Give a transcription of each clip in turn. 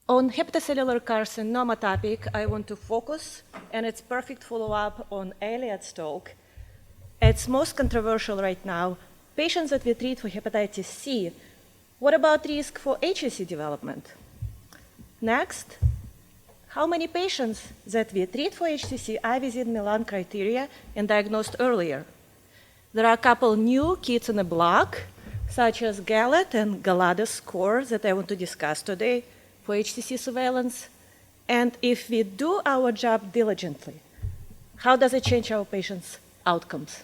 On hepatocellular carcinoma topic, I want to focus, and it's perfect follow-up on Elliot's talk. It's most controversial right now. Patients that we treat for hepatitis C, what about risk for HCC development? Next, how many patients that we treat for HCC are within Milan criteria and diagnosed earlier? There are a couple new kids on the block, such as GALAD and GALADUS scores that I want to discuss today for HCC surveillance. And if we do our job diligently, how does it change our patients' outcomes?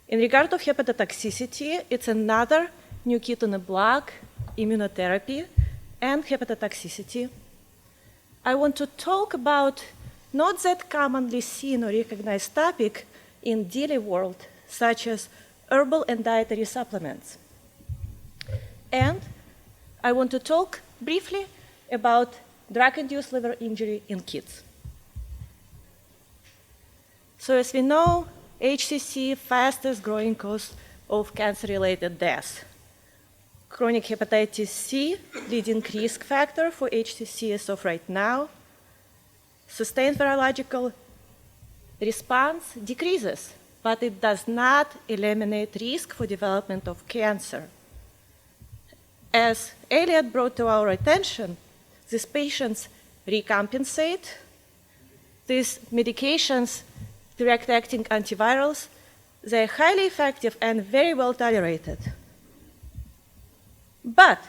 In regard of hepatotoxicity, it's another new kid on the block, immunotherapy, and hepatotoxicity. I want to talk about not that commonly seen or recognized topic in DILI world, such as herbal and dietary supplements. And I want to talk briefly about drug-induced liver injury in kids. So as we know, HCC, fastest growing cause of cancer-related death. Chronic hepatitis C, leading risk factor for HCC as of right now. Sustained virological response decreases, but it does not eliminate risk for development of cancer. As Elliot brought to our attention, these patients recompensate. These medications, direct-acting antivirals, they're highly effective and very well tolerated. But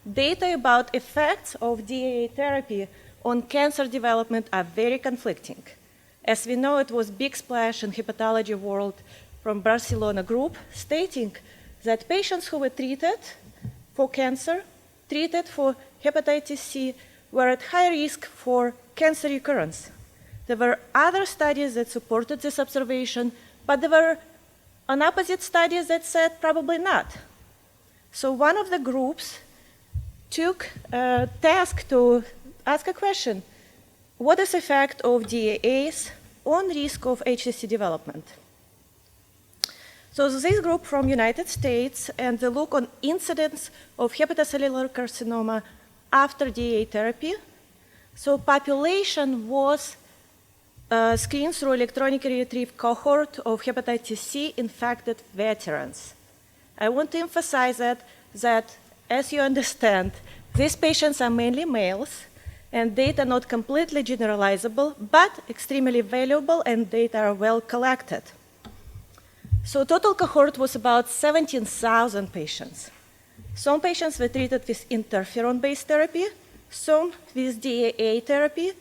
data about effects of DAA therapy on cancer development are very conflicting. As we know, it was big splash in hepatology world from Barcelona group stating that patients who were treated for cancer, treated for hepatitis C, were at high risk for cancer recurrence. There were other studies that supported this observation, but there were an opposite studies that said probably not. So one of the groups took a task to ask a question: what is the effect of DAAs on risk of HCC development? So this group from United States, and they look on incidence of hepatocellular carcinoma after DAA therapy. So population was screened through electronically retrieved cohort of hepatitis C infected veterans. I want to emphasize that as you understand, these patients are mainly males, and data not completely generalizable, but extremely valuable, and data are well collected. So total cohort was about 17,000 patients. Some patients were treated with interferon-based therapy, some with DAA therapy,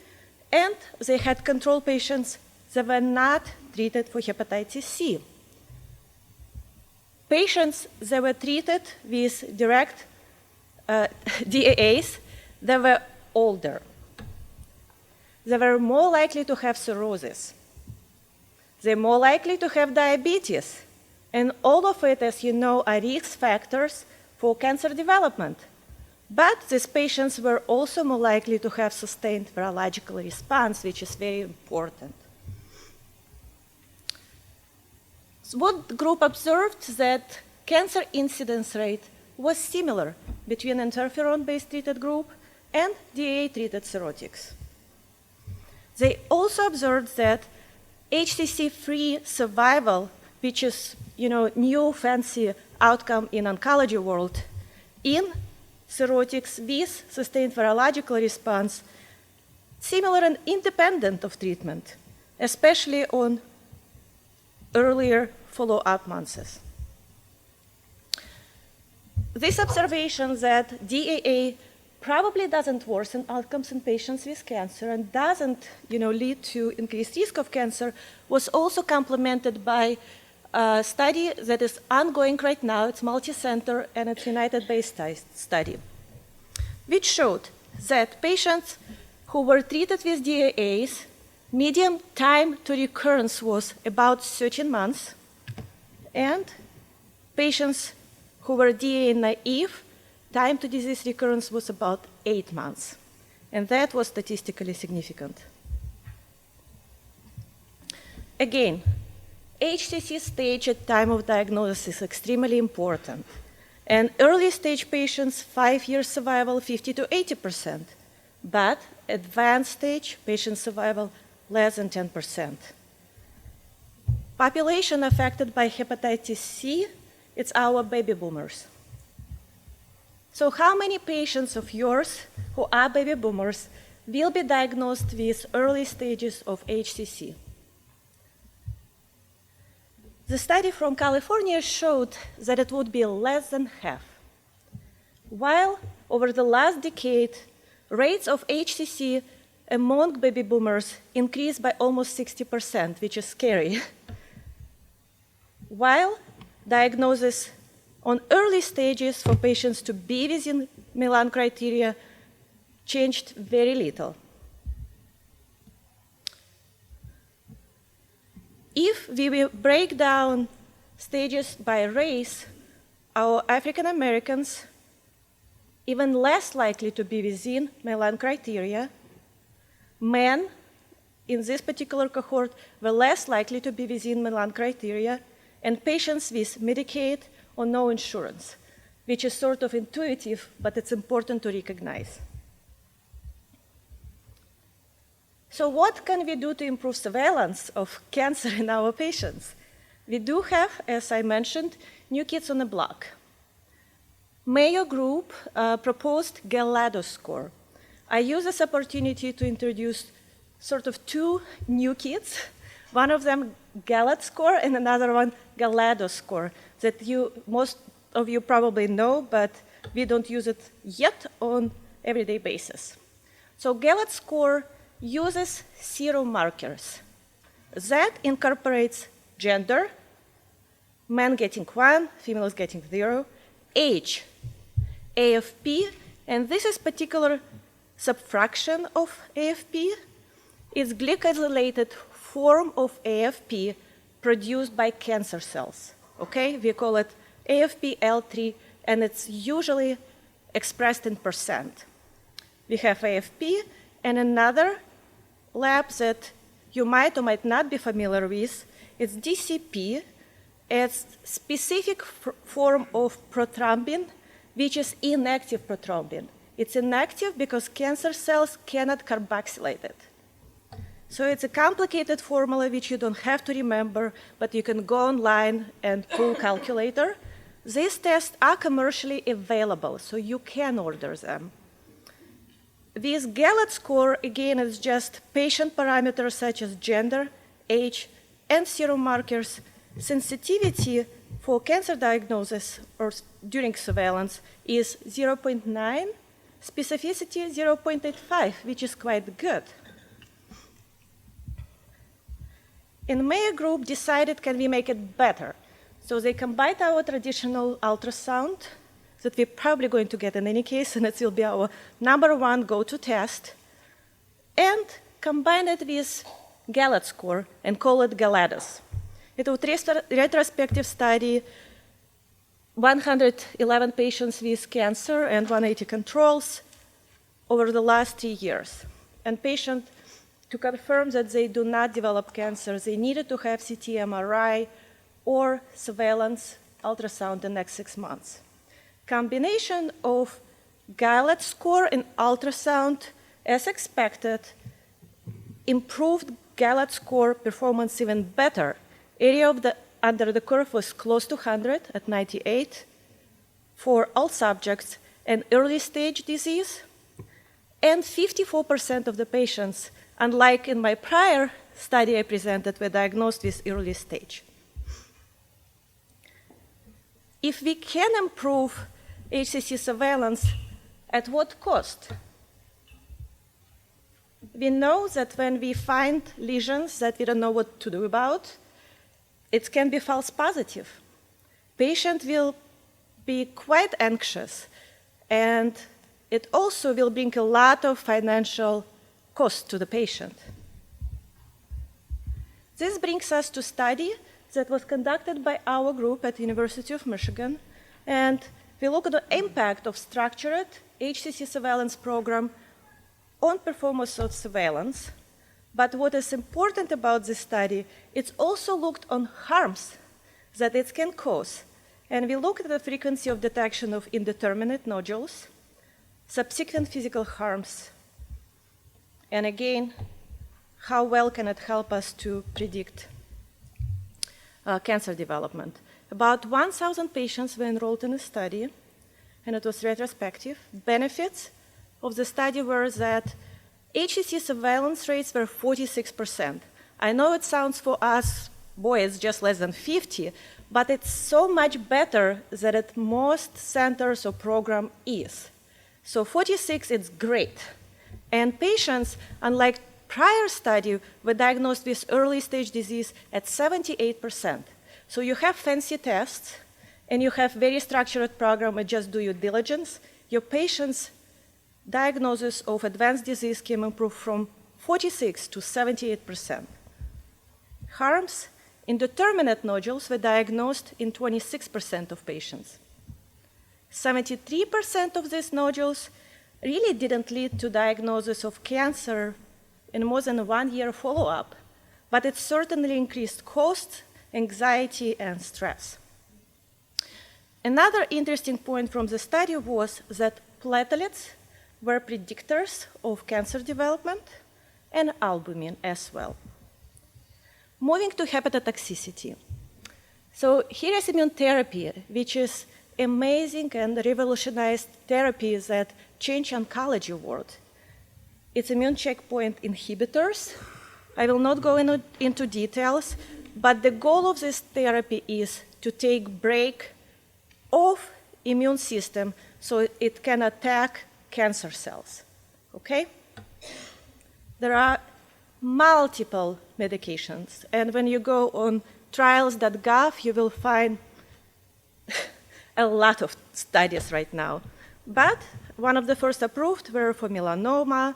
and they had control patients that were not treated for hepatitis C. Patients that were treated with direct DAAs, they were older. They were more likely to have cirrhosis. They're more likely to have diabetes. And all of it, as you know, are risk factors for cancer development. But these patients were also more likely to have sustained virological response, which is very important. So what the group observed that cancer incidence rate was similar between interferon-based treated group and DAA-treated cirrhotics. They also observed that HCC-free survival, which is new fancy outcome in oncology world, in cirrhotics with sustained virological response, similar and independent of treatment, especially on earlier follow-up months. This observation that DAA probably doesn't worsen outcomes in patients with cancer and doesn't lead to increased risk of cancer was also complemented by a study that is ongoing right now. It's multi-center and it's United-based study, which showed that patients who were treated with DAAs, median time to recurrence was about 13 months, and patients who were DAA naive, time to disease recurrence was about 8 months. And that was statistically significant. Again, HCC stage at time of diagnosis is extremely important. And early stage patients, 5 years survival, 50 to 80%. but advanced stage patient survival less than 10%. Population affected by hepatitis C, it's our baby boomers. So how many patients of yours who are baby boomers will be diagnosed with early stages of HCC? The study from California showed that it would be less than half. While over the last decade, rates of HCC among baby boomers increased by almost 60%, which is scary. While diagnosis on early stages for patients to be within Milan criteria changed very little. If we will break down stages by race, our African Americans even less likely to be within Milan criteria. Men in this particular cohort were less likely to be within Milan criteria, and patients with Medicaid or no insurance, which is sort of intuitive, but it's important to recognize. So what can we do to improve surveillance of cancer in our patients? We do have, as I mentioned, new kids on the block. Mayo Group proposed GALADUS score. I use this opportunity to introduce sort of two new kids, one of them GALAD score and another one GALADUS score that most of you probably know, but we don't use it yet on everyday basis. So GALAD score uses serum markers. That incorporates gender, men getting 1, females getting 0, age, AFP, and this is particular subfraction of AFP. It's glycosylated form of AFP produced by cancer cells. Okay, we call it AFP-L3, and it's usually expressed in percent. We have AFP, and another lab that you might or might not be familiar with, it's DCP. It's specific form of prothrombin, which is inactive prothrombin. It's inactive because cancer cells cannot carboxylate it. So it's a complicated formula which you don't have to remember, but you can go online and pull calculator. These tests are commercially available, so you can order them. This GALAD score, again, is just patient parameters such as gender, age, and serum markers. Sensitivity for cancer diagnosis or during surveillance is 0.9, specificity 0.85, which is quite good. And Mayo Group decided, can we make it better? So they combined our traditional ultrasound that we're probably going to get in any case, and it will be our #1 go-to test, and combine it with GALAD score and call it GALADUS. It was a retrospective study, 111 patients with cancer and 180 controls over the last 3 years. And patients, to confirm that they do not develop cancer, they needed to have CT, MRI, or surveillance ultrasound the next 6 months. Combination of GALAD score and ultrasound, as expected, improved GALAD score performance even better. Area under the curve was close to 100 at 98 for all subjects and early stage disease, and 54% of the patients, unlike in my prior study I presented, were diagnosed with early stage. If we can improve HCC surveillance, at what cost? We know that when we find lesions that we don't know what to do about, it can be false positive. Patient will be quite anxious, and it also will bring a lot of financial cost to the patient. This brings us to a study that was conducted by our group at the University of Michigan, and we look at the impact of structured HCC surveillance program on performance of surveillance. But what is important about this study, it's also looked on harms that it can cause. And we looked at the frequency of detection of indeterminate nodules, subsequent physical harms, And again, how well can it help us to predict cancer development? About 1,000 patients were enrolled in the study, and it was retrospective. Benefits of the study were that HCC surveillance rates were 46%. I know it sounds for us, boy, it's just less than 50, but it's so much better than at most centers or program is. So 46 is great. And patients, unlike prior study, were diagnosed with early stage disease at 78%. So you have fancy tests, and you have very structured program and just do your diligence. Your patient's diagnosis of advanced disease can improve from 46 to 78%. Harms, indeterminate nodules were diagnosed in 26% of patients. 73% of these nodules really didn't lead to diagnosis of cancer in more than a 1-year follow-up, but it certainly increased cost, anxiety, and stress. Another interesting point from the study was that platelets were predictors of cancer development and albumin as well. Moving to hepatotoxicity. So here is immunotherapy, which is amazing and revolutionized therapy that changed oncology world. It's immune checkpoint inhibitors. I will not go into details, but the goal of this therapy is to take break of immune system so it can attack cancer cells, okay? There are multiple medications, and when you go on trials.gov, you will find a lot of studies right now. But one of the first approved were for melanoma,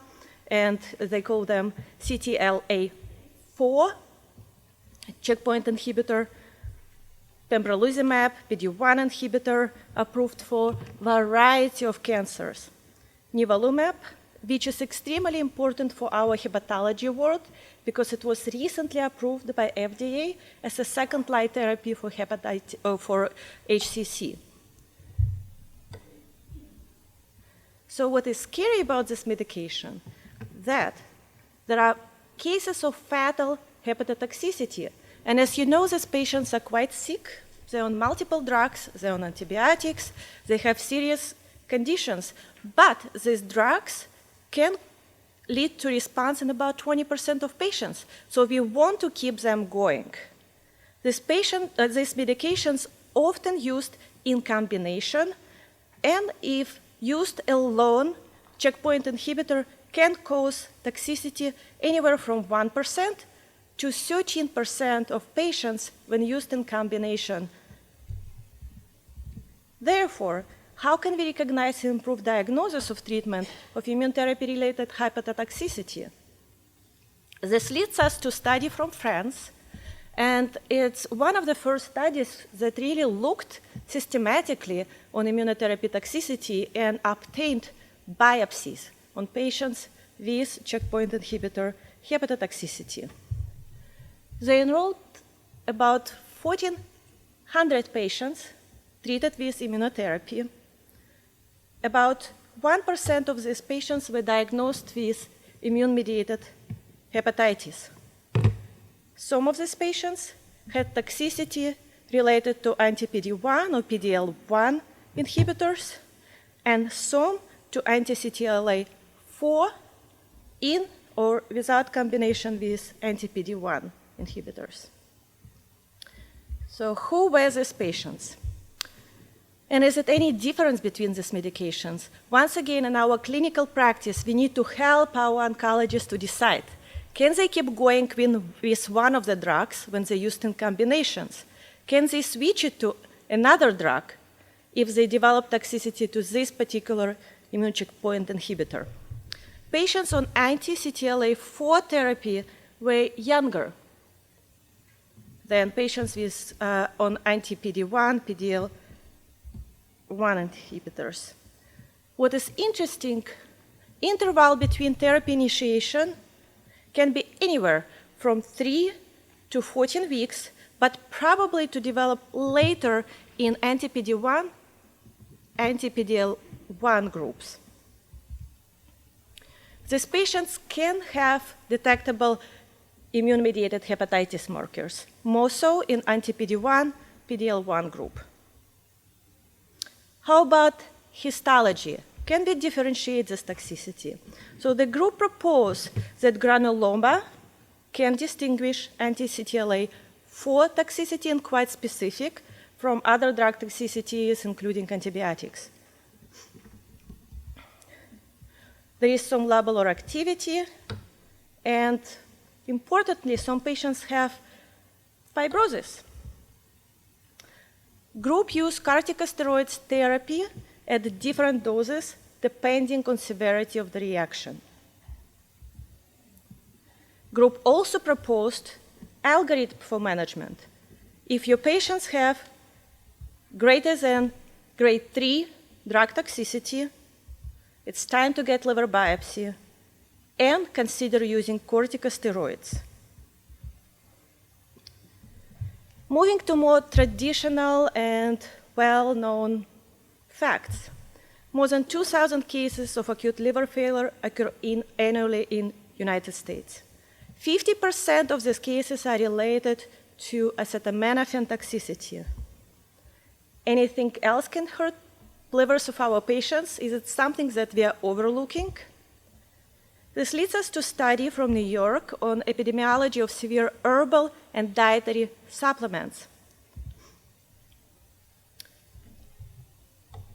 and they call them CTLA-4, checkpoint inhibitor, pembrolizumab, PD-1 inhibitor, approved for variety of cancers. Nivolumab, which is extremely important for our hepatology world because it was recently approved by FDA as a second-line therapy for HCC. So what is scary about this medication? That there are cases of fatal hepatotoxicity. And as you know, these patients are quite sick. They're on multiple drugs, they're on antibiotics, they have serious conditions. But these drugs can lead to response in about 20% of patients. So we want to keep them going. These medications often used in combination, and if used alone, checkpoint inhibitor can cause toxicity anywhere from 1% to 13% of patients when used in combination. Therefore, how can we recognize and improve diagnosis of treatment of immunotherapy-related hepatotoxicity? This leads us to a study from France, and it's one of the first studies that really looked systematically on immunotherapy toxicity and obtained biopsies on patients with checkpoint inhibitor hepatotoxicity. They enrolled about 1,400 patients treated with immunotherapy. About 1% of these patients were diagnosed with immune-mediated hepatitis. Some of these patients had toxicity related to anti-PD-1 or PD-L1 inhibitors, and some to anti-CTLA-4 in or without combination with anti-PD-1 inhibitors. So who were these patients? And is it any difference between these medications? Once again, in our clinical practice, we need to help our oncologists to decide, can they keep going with one of the drugs when they're used in combinations? Can they switch it to another drug if they develop toxicity to this particular immune checkpoint inhibitor? Patients on anti-CTLA-4 therapy were younger than patients with, on anti-PD-1, PD-L1 inhibitors. What is interesting, interval between therapy initiation can be anywhere from 3 to 14 weeks, but probably to develop later in anti-PD-1, anti-PD-L1 groups. These patients can have detectable immune-mediated hepatitis markers, more so in anti-PD-1, PD-L1 group. How about histology? Can we differentiate this toxicity? So the group proposed that granuloma can distinguish anti-CTLA for toxicity and quite specific from other drug toxicities, including antibiotics. There is some lamellar activity, and importantly, some patients have fibrosis. Group use corticosteroids therapy at different doses depending on severity of the reaction. Group also proposed algorithm for management. If your patients have greater than grade 3 drug toxicity, it's time to get liver biopsy and consider using corticosteroids. Moving to more traditional and well-known facts. More than 2,000 cases of acute liver failure occur annually in United States. 50% of these cases are related to acetaminophen toxicity. Anything else can hurt livers of our patients? Is it something that we are overlooking? This leads us to a study from New York on epidemiology of severe herbal and dietary supplements.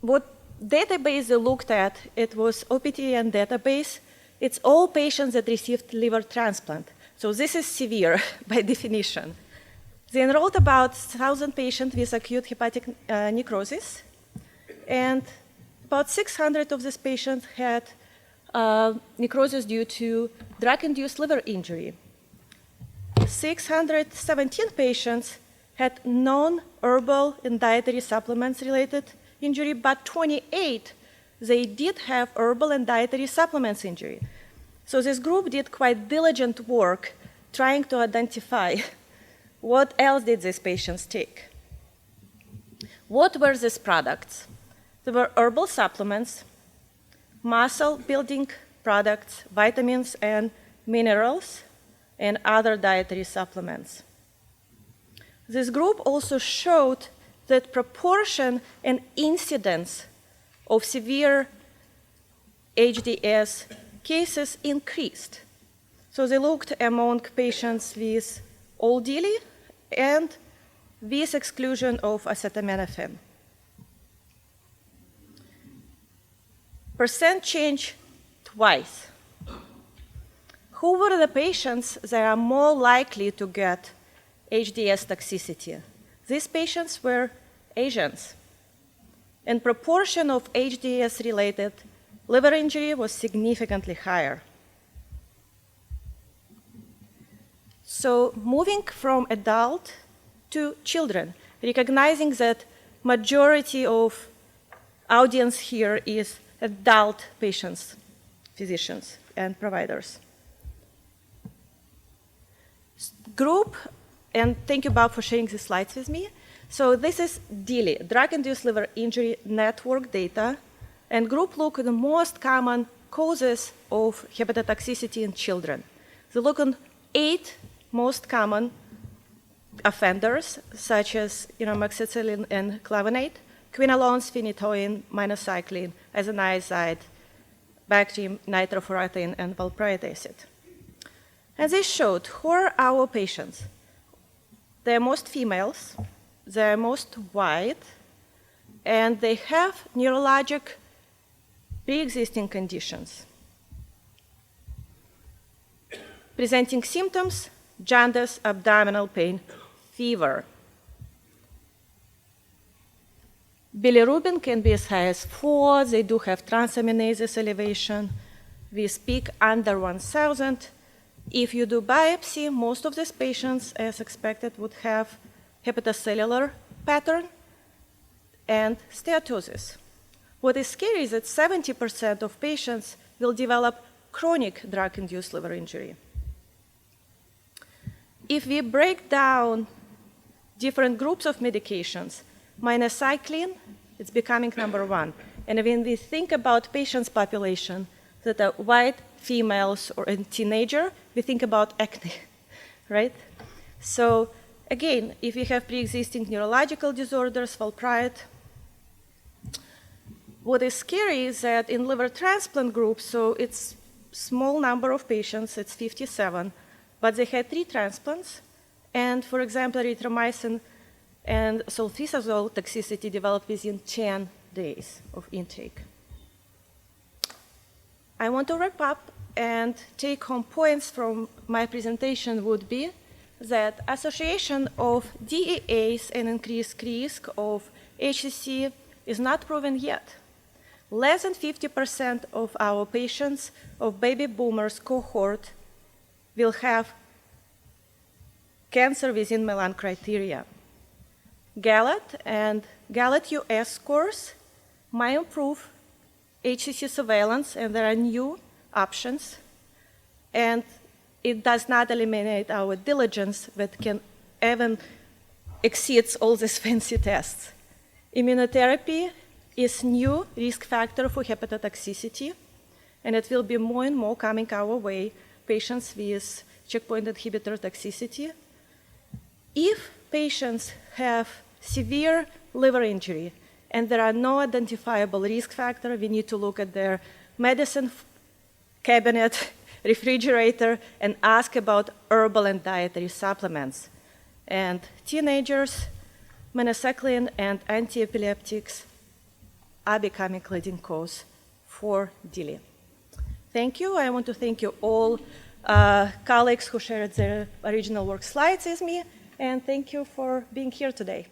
What database they looked at, it was OPTN database. It's all patients that received liver transplant. So this is severe by definition. They enrolled about 1,000 patients with acute hepatic necrosis, and about 600 of these patients had necrosis due to drug-induced liver injury. 617 patients had non-herbal and dietary supplements-related injury, but 28, they did have herbal and dietary supplements injury. So this group did quite diligent work trying to identify what else did these patients take. What were these products? There were herbal supplements, muscle-building products, vitamins and minerals, and other dietary supplements. This group also showed that proportion and incidence of severe HDS cases increased. So they looked among patients with all DILI and with exclusion of acetaminophen. Percent change twice. Who were the patients that are more likely to get HDS toxicity? These patients were Asians. And proportion of HDS-related liver injury was significantly higher. So moving from adult to children, recognizing that majority of audience here is adult patients, physicians, and providers. Group, and thank you, Bob, for sharing the slides with me. So this is DILI, drug-induced liver injury network data, and group look at the most common causes of hepatotoxicity in children. They look at 8 most common offenders, such as amoxicillin and clavinate, quinolones, phenytoin, minocycline, isoniazid, Bactrim, nitrofurantoin, and valproic acid. And they showed who are our patients. They're most females, they're most white, and they have neurologic pre-existing conditions. Presenting symptoms: jaundice, abdominal pain, fever. Bilirubin can be as high as 4. They do have transaminases elevation. We speak under 1,000. If you do biopsy, most of these patients, as expected, would have hepatocellular pattern and steatosis. What is scary is that 70% of patients will develop chronic drug-induced liver injury. If we break down different groups of medications, minocycline is becoming #1. And when we think about patients' population that are white, females or in teenager, we think about acne, right? So again, if you have pre-existing neurological disorders, valproate, what is scary is that in liver transplant group, so it's small number of patients, it's 57, but they had 3 transplants, and for example, erythromycin and sulfisazole toxicity developed within 10 days of intake. I want to wrap up, and take-home points from my presentation would be that association of DEAs and increased risk of HCC is not proven yet. Less than 50% of our patients of baby boomers cohort will have cancer within Milan criteria. GALAD and GALAD US scores might improve HCC surveillance, and there are new options. And it does not eliminate our diligence that can even exceeds all these fancy tests. Immunotherapy is new risk factor for hepatotoxicity, and it will be more and more coming our way, patients with checkpoint inhibitor toxicity. If patients have severe liver injury and there are no identifiable risk factor, we need to look at their medicine cabinet, refrigerator, and ask about herbal and dietary supplements. And teenagers, minocycline and antiepileptics are becoming leading cause for DILI. Thank you. I want to thank you all colleagues who shared their original work slides with me, and thank you for being here today.